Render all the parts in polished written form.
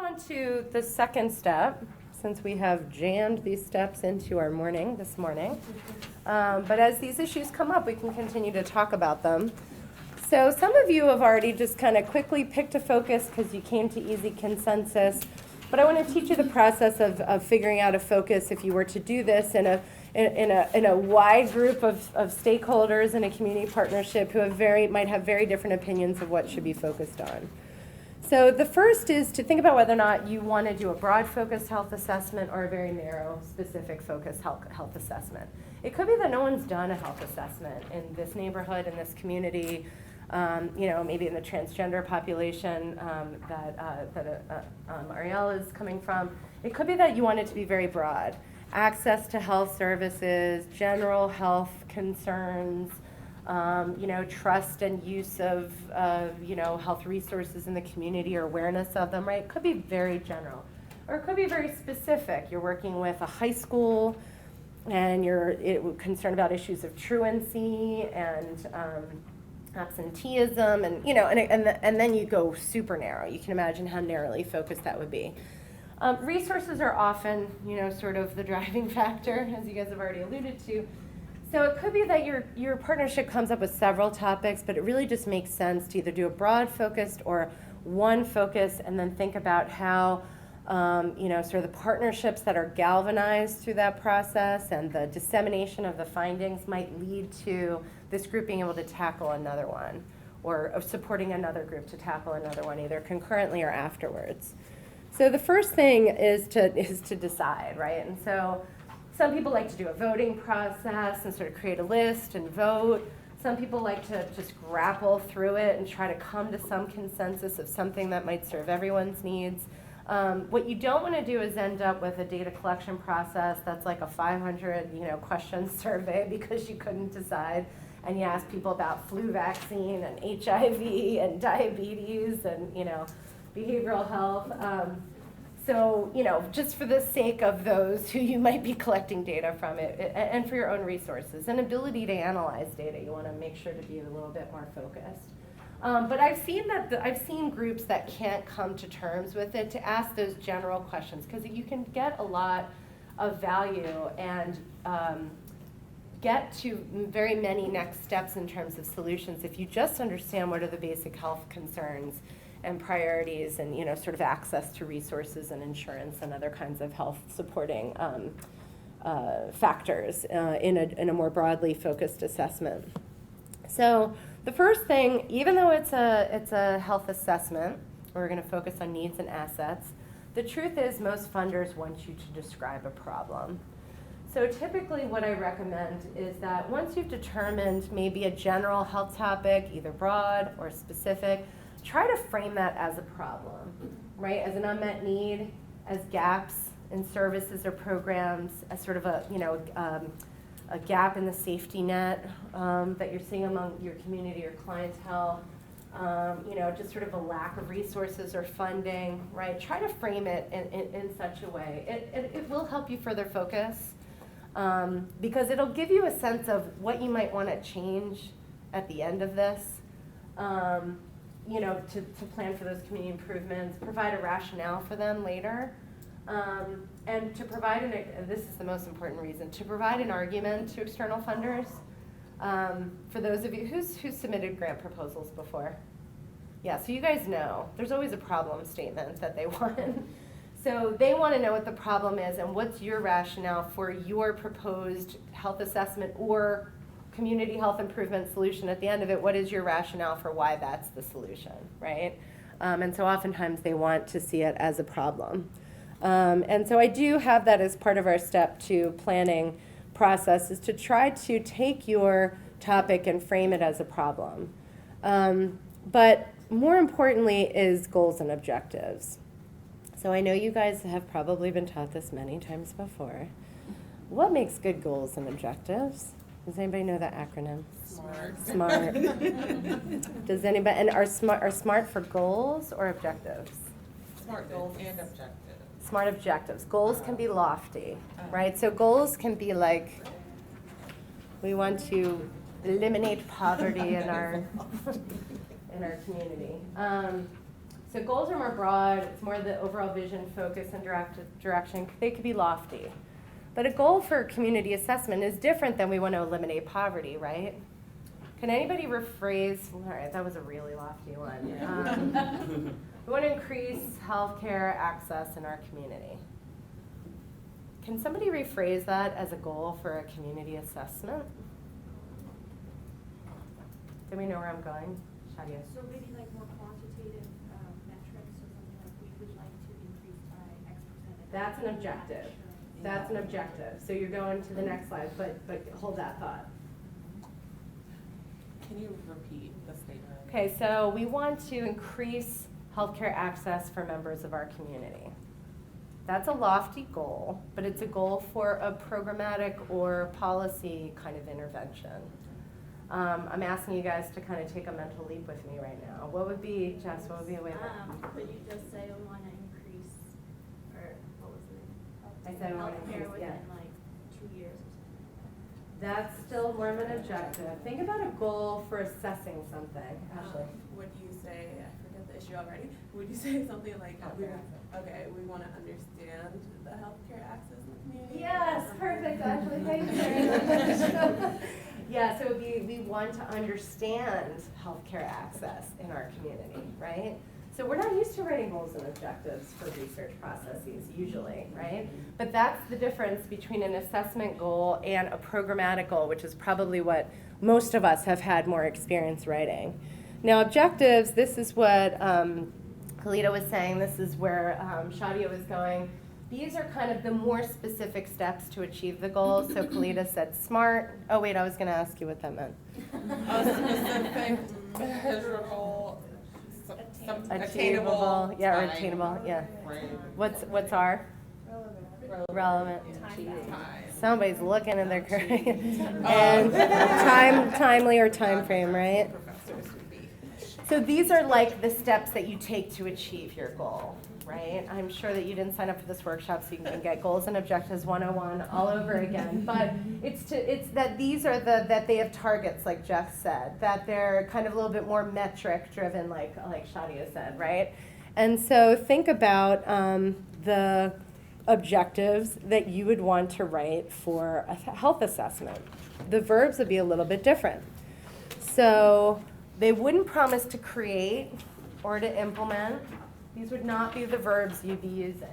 on to the second step, since we have jammed these steps into our morning this morning. But as these issues come up, we can continue to talk about them. So some of you have already just kind of quickly picked a focus because you came to easy consensus. But I want to teach you the process of figuring out a focus if you were to do this in a wide group of stakeholders in a community partnership who might have very different opinions of what should be focused on. So the first is to think about whether or not you want to do a broad focused health assessment or a very narrow specific focused health assessment. It could be that no one's done a health assessment in this neighborhood, in this community, maybe in the transgender population that Ariel is coming from. It could be that you want it to be very broad. Access to health services, general health concerns, trust and use of, health resources in the community or awareness of them, right? It could be very general. Or it could be very specific. You're working with a high school and you're concerned about issues of truancy and absenteeism and then you go super narrow. You can imagine how narrowly focused that would be. Resources are often, sort of the driving factor, as you guys have already alluded to. So it could be that your partnership comes up with several topics, but it really just makes sense to either do a broad focused or one focus and then think about how, sort of the partnerships that are galvanized through that process and the dissemination of the findings might lead to this group being able to tackle another one or supporting another group to tackle another one either concurrently or afterwards. So the first thing is to decide, right? And so some people like to do a voting process and sort of create a list and vote. Some people like to just grapple through it and try to come to some consensus of something that might serve everyone's needs. What you don't want to do is end up with a data collection process that's like a 500 question survey because you couldn't decide, and you ask people about flu vaccine and HIV and diabetes and behavioral health. So, just for the sake of those who you might be collecting data from it and for your own resources and ability to analyze data, you want to make sure to be a little bit more focused. But I've seen groups that can't come to terms with it to ask those general questions because you can get a lot of value and get to very many next steps in terms of solutions if you just understand what are the basic health concerns and priorities and sort of access to resources and insurance and other kinds of health supporting factors in a more broadly focused assessment. So the first thing, even though it's a health assessment, we're going to focus on needs and assets, the truth is most funders want you to describe a problem. So typically what I recommend is that once you've determined maybe a general health topic, either broad or specific, try to frame that as a problem, right? As an unmet need, as gaps in services or programs, as sort of a gap in the safety net that you're seeing among your community or clientele, just sort of a lack of resources or funding, right? Try to frame it in such a way. It will help you further focus because it'll give you a sense of what you might want to change at the end of this. To plan for those community improvements, provide a rationale for them later, and to provide this is the most important reason, to provide an argument to external funders. For those of you, who's submitted grant proposals before? Yeah, so you guys know, there's always a problem statement that they want. So they want to know what the problem is and what's your rationale for your proposed health assessment or community health improvement solution. At the end of it, what is your rationale for why that's the solution, right? And so oftentimes they want to see it as a problem. And so I do have that as part of our step 2 planning process, is to try to take your topic and frame it as a problem. But more importantly is goals and objectives. So I know you guys have probably been taught this many times before. What makes good goals and objectives? Does anybody know that acronym? SMART. Does anybody, and are SMART for goals or objectives? SMART goals and objectives. SMART objectives. Goals can be lofty, right? So goals can be like, we want to eliminate poverty in our community. So goals are more broad, it's more the overall vision, focus, and direction. They could be lofty. But a goal for community assessment is different than we want to eliminate poverty, right? Can anybody rephrase, all right, that was a really lofty one. We want to increase healthcare access in our community. Can somebody rephrase that as a goal for a community assessment? Do we know where I'm going? Shadia. So maybe like more quantitative metrics or something like we would like to increase by X percent. That's an objective. That's an objective. So you're going to the next slide, but hold that thought. Can you repeat the statement? Okay, so we want to increase healthcare access for members of our community. That's a lofty goal, but it's a goal for a programmatic or policy kind of intervention. I'm asking you guys to kind of take a mental leap with me right now. What would be, Jess, what would be a way that? Could you just say we want to increase, or what was it? I said we wanna increase, Healthcare yeah. within like 2 years or something. That's still more of an objective. Think about a goal for assessing something. Ashley. Would you say, I forget the issue already, would you say something like, we want to understand the healthcare access in the community? Yes, perfect, Ashley, thank you very much. Yeah, so it would be, we want to understand healthcare access in our community, right? So we're not used to writing goals and objectives for research processes usually, right? But that's the difference between an assessment goal and a programmatic goal, which is probably what most of us have had more experience writing. Now objectives, this is what Kalita was saying, this is where Shadia was going. These are kind of the more specific steps to achieve the goal. So Kalita said SMART. Oh wait, I was gonna ask you what that meant. A specific, measurable, Attainable, yeah, or attainable, yeah. What's our? Relevant. Time. Somebody's looking in their and timely or time frame, right? Professors would be. So these are like the steps that you take to achieve your goal, right? I'm sure that you didn't sign up for this workshop so you can get goals and objectives 101 all over again. But it's that these are that they have targets, like Jeff said, that they're kind of a little bit more metric driven, like Shadia said, right? And so think about the objectives that you would want to write for a health assessment. The verbs would be a little bit different. So they wouldn't promise to create or to implement. These would not be the verbs you'd be using.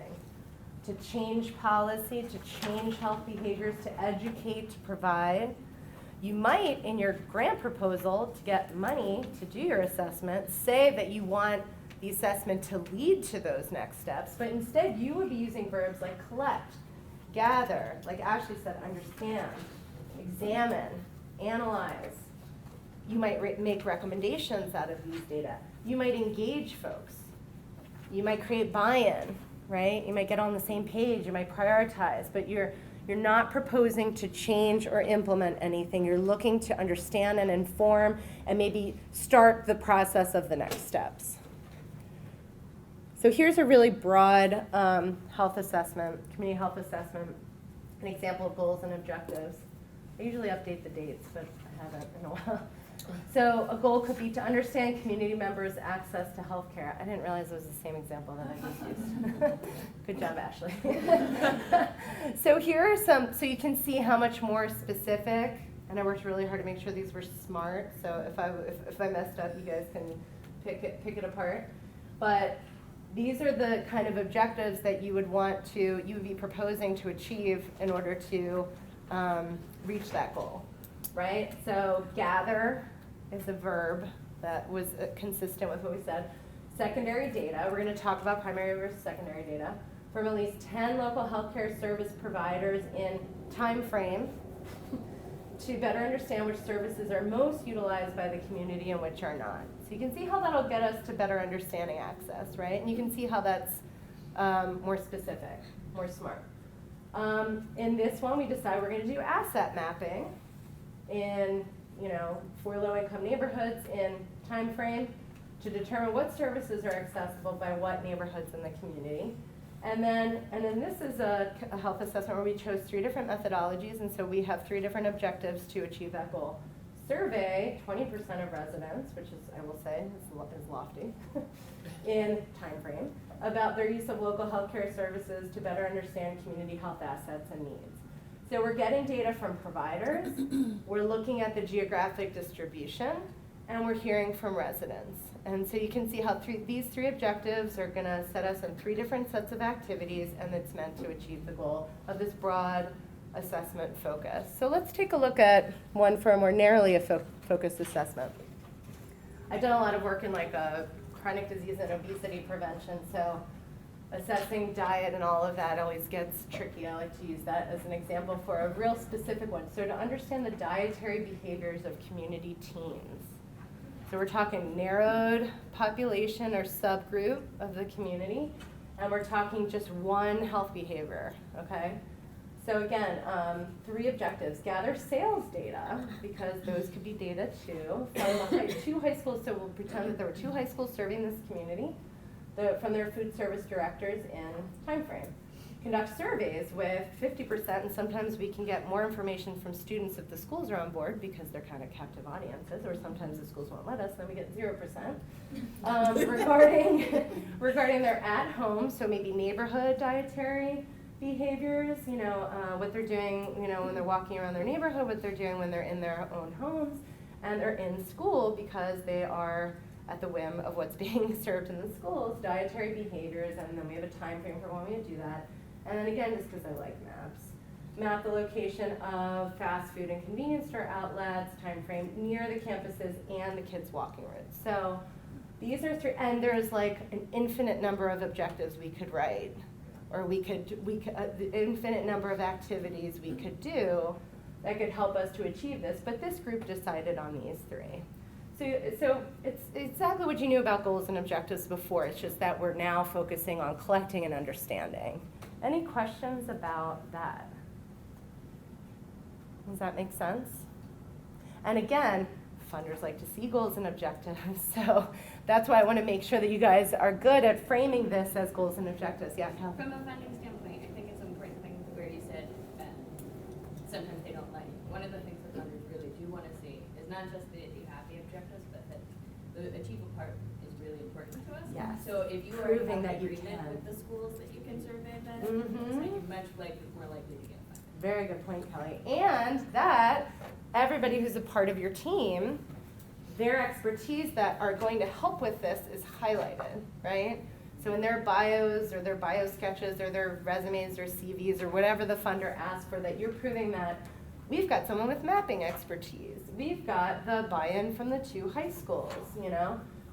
To change policy, to change health behaviors, to educate, to provide. You might, in your grant proposal to get money to do your assessment, say that you want the assessment to lead to those next steps, but instead you would be using verbs like collect, gather, like Ashley said, understand, examine, analyze. You might make recommendations out of these data. You might engage folks. You might create buy-in, right? You might get on the same page, you might prioritize, but you're not proposing to change or implement anything. You're looking to understand and inform and maybe start the process of the next steps. So here's a really broad health assessment, community health assessment, an example of goals and objectives. I usually update the dates, but I haven't in a while. So a goal could be to understand community members' access to health care. I didn't realize it was the same example that I just used. Good job, Ashley. So here are some, so you can see how much more specific, and I worked really hard to make sure these were SMART, so if I messed up, you guys can pick it apart. But these are the kind of objectives that you would be proposing to achieve in order to reach that goal, right? So gather is a verb that was consistent with what we said. Secondary data, we're going to talk about primary versus secondary data, from at least 10 local healthcare service providers in time frame to better understand which services are most utilized by the community and which are not. So you can see how that'll get us to better understanding access, right? And you can see how that's more specific, more SMART. In this one, we decide we're going to do asset mapping in, for low-income neighborhoods in time frame to determine what services are accessible by what neighborhoods in the community. And then this is a health assessment where we chose 3 different methodologies, and so we have 3 different objectives to achieve that goal. survey 20% of residents, which is, I will say, is lofty, in time frame, about their use of local healthcare services to better understand community health assets and needs. So we're getting data from providers, we're looking at the geographic distribution, and we're hearing from residents. And so you can see how these three objectives are gonna set us in 3 different sets of activities, and it's meant to achieve the goal of this broad assessment focus. So let's take a look at one for a more narrowly focused assessment. I've done a lot of work in like chronic disease and obesity prevention, so assessing diet and all of that always gets tricky. I like to use that as an example for a real specific one. So to understand the dietary behaviors of community teens. So we're talking narrowed population or subgroup of the community, and we're talking just one health behavior, okay? So again, 3 objectives. Gather sales data, because those could be data too, from 2 high schools, so we'll pretend that there were 2 high schools serving this community, from their food service directors in time frame. Conduct surveys with 50%, and sometimes we can get more information from students if the schools are on board because they're kind of captive audiences, or sometimes the schools won't let us, then we get 0%. Regarding their at-home, so maybe neighborhood dietary behaviors, what they're doing, when they're walking around their neighborhood, what they're doing when they're in their own homes, and they're in school because they are at the whim of what's being served in the schools, dietary behaviors, and then we have a time frame for when we do that. And then again, just because I like maps, map the location of fast food and convenience store outlets, time frame near the campuses and the kids' walking routes. So these are 3, and there's like an infinite number of objectives we could write, or we could the infinite number of activities we could do that could help us to achieve this. But this group decided on these 3. So it's exactly what you knew about goals and objectives before. It's just that we're now focusing on collecting and understanding. Any questions about that? Does that make sense? And again, funders like to see goals and objectives, so that's why I want to make sure that you guys are good at framing this as goals and objectives. Yeah, Cal? From a funding standpoint, I think it's an important thing where you said sometimes they don't like. One of the things that funders really do want to see is not just that you have the objectives, but that the achievable part is really important to us. Yes. So if you are Proving in that you agreement can. with the schools that you can survey then, Mhm. so you're much more likely to get funded. Very good point, Kelly. And that everybody who's a part of your team, their expertise that are going to help with this is highlighted, right? So in their bios or their bio sketches or their resumes or CVs or whatever the funder asks for, that you're proving that we've got someone with mapping expertise. We've got the buy-in from the 2 high schools,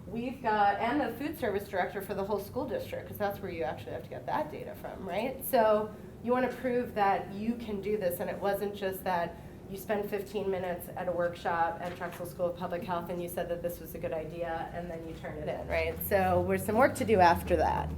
We've got, and the food service director for the whole school district, because that's where you actually have to get that data from, right? So you want to prove that you can do this, and it wasn't just that you spend 15 minutes at a workshop at Drexel School of Public Health and you said that this was a good idea, and then you turn it in, right? So there's some work to do after that.